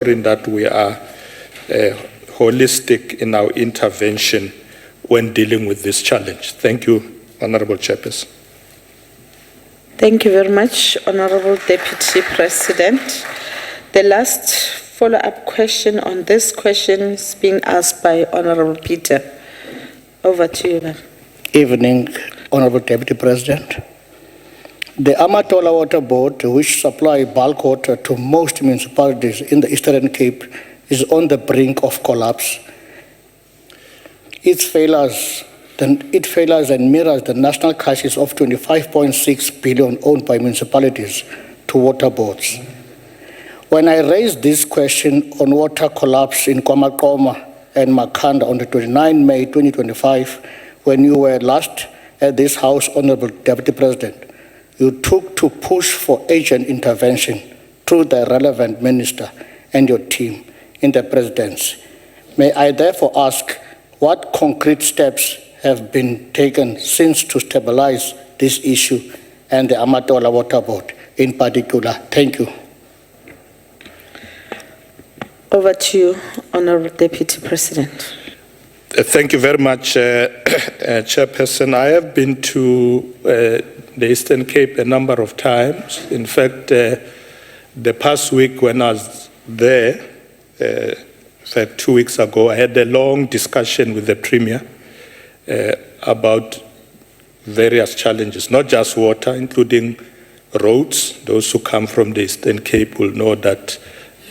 ensuring that we are holistic in our intervention when dealing with this challenge. Thank you, Honorable Chairperson. Thank you very much, Honorable Deputy President. The last follow-up question on this question is being asked by Honorable Peter. Over to you, ma'am. Evening, Honorable Deputy President. The Amatola Water Board, which supply bulk water to most municipalities in the Eastern Cape, is on the brink of collapse. It failures and mirrors the national crisis of 25.6 billion owned by municipalities to water boards. When I raised this question on water collapse in Kwamakoma and Makhanda on the 29 May 2025, when you were last at this House, Honorable Deputy President, you took to push for urgent intervention through the relevant minister and your team in the presidency. May I therefore ask what concrete steps have been taken since to stabilize this issue and the Amatola Water Board in particular? Thank you. Over to you, Honorable Deputy President. Thank you very much, Chairperson. I have been to the Eastern Cape a number of times. In fact, the past week when I was there, in fact 2 weeks ago, I had a long discussion with the Premier about various challenges, not just water, including roads. Those who come from the Eastern Cape will know that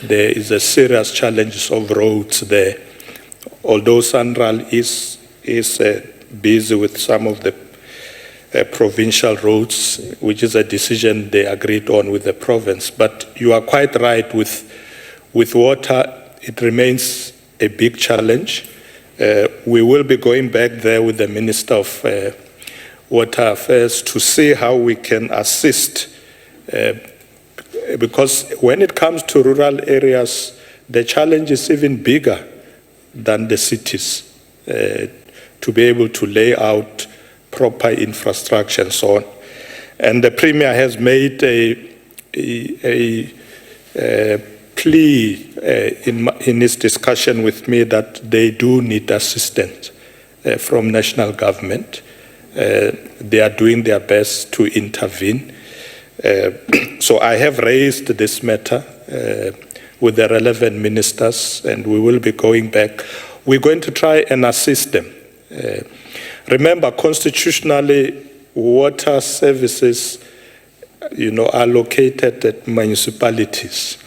there is a serious challenge of roads there. Although Central is busy with some of the provincial roads, which is a decision they agreed on with the province. But you are quite right, with water, it remains a big challenge. We will be going back there with the Minister of Water Affairs to see how we can assist, because when it comes to rural areas, the challenge is even bigger than the cities, to be able to lay out proper infrastructure and so on. And the Premier has made a plea in his discussion with me that they do need assistance from national government. They are doing their best to intervene. So I have raised this matter with the relevant ministers, and we will be going back. We're going to try and assist them. Remember, constitutionally, water services, are located at municipalities,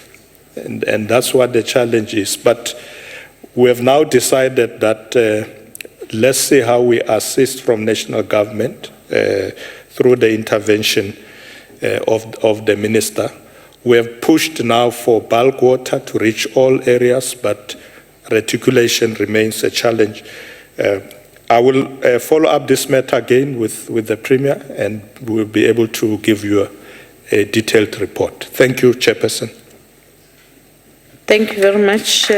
and that's what the challenge is. But we have now decided that let's see how we assist from national government through the intervention of the minister. We have pushed now for bulk water to reach all areas, but reticulation remains a challenge. I will follow up this matter again with the Premier, and we'll be able to give you a detailed report. Thank you, Chairperson. Thank you very much,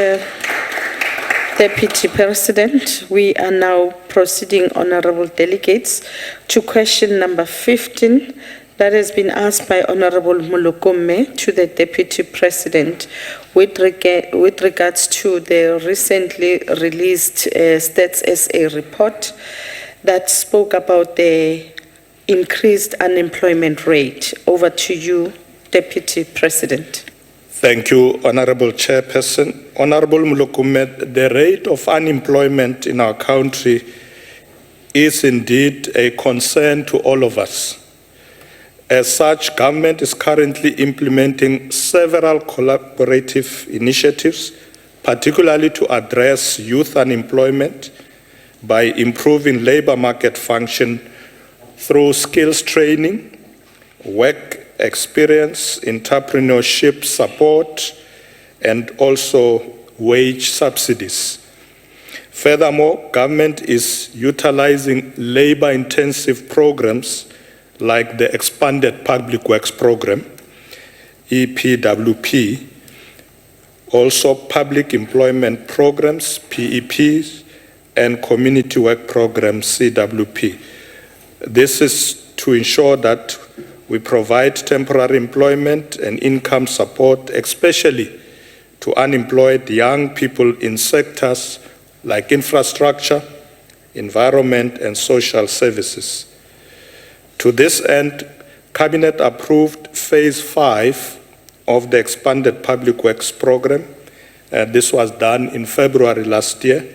Deputy President. We are now proceeding, honorable delegates, to question number 15 that has been asked by Honorable Mulukume to the Deputy President with regards to the recently released Stats SA report that spoke about the increased unemployment rate. Over to you, Deputy President. Thank you, Honorable Chairperson. Honorable Mulukume, the rate of unemployment in our country is indeed a concern to all of us. As such, government is currently implementing several collaborative initiatives, particularly to address youth unemployment by improving labor market function through skills training, work experience, entrepreneurship support, and also wage subsidies. Furthermore, government is utilizing labor-intensive programs like the Expanded Public Works Program, EPWP, also Public Employment Programs, PEPs, and Community Work Programs, CWP. This is to ensure that we provide temporary employment and income support, especially to unemployed young people in sectors like infrastructure, environment, and social services. To this end, Cabinet approved Phase 5 of the expanded Public Works Program. This was done in February last year,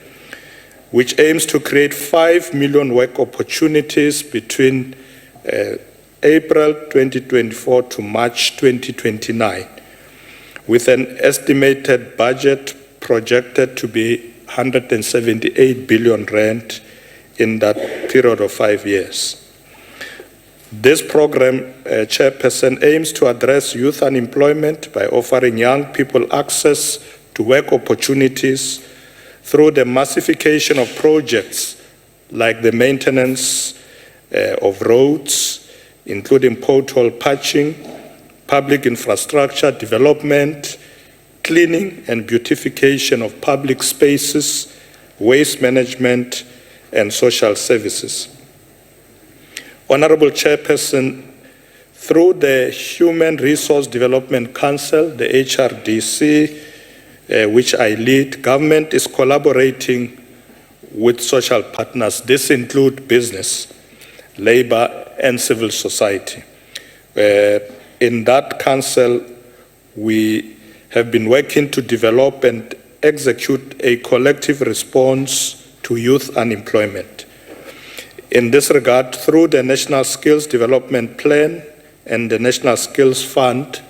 which aims to create 5 million work opportunities between April 2024 to March 2029, with an estimated budget projected to be 178 billion rand in that period of 5 years. This program, Chairperson, aims to address youth unemployment by offering young people access to work opportunities through the massification of projects like the maintenance of roads, including pothole patching, public infrastructure development, cleaning and beautification of public spaces, waste management, and social services. Honorable Chairperson, through the Human Resource Development Council, the HRDC, which I lead, government is collaborating with social partners. This includes business, labor, and civil society. In that council, we have been working to develop and execute a collective response to youth unemployment. In this regard, through the National Skills Development Plan and the National Skills Fund,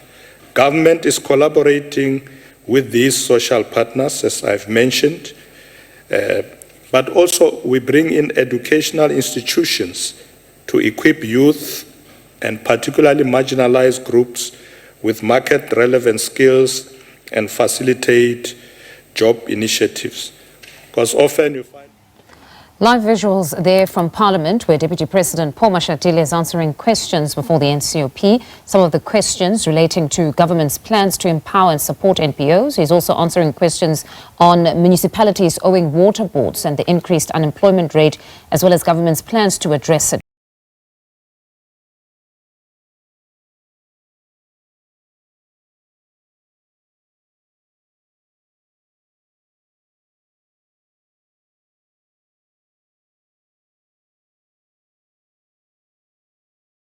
government is collaborating with these social partners, as I've mentioned, but also we bring in educational institutions to equip youth and particularly marginalized groups with market-relevant skills and facilitate job initiatives. Because often you find... Live visuals there from Parliament, where Deputy President Paul Mashatile is answering questions before the NCOP. Some of the questions relating to government's plans to empower and support NPOs. He's also answering questions on municipalities owing water boards and the increased unemployment rate, as well as government's plans to address it.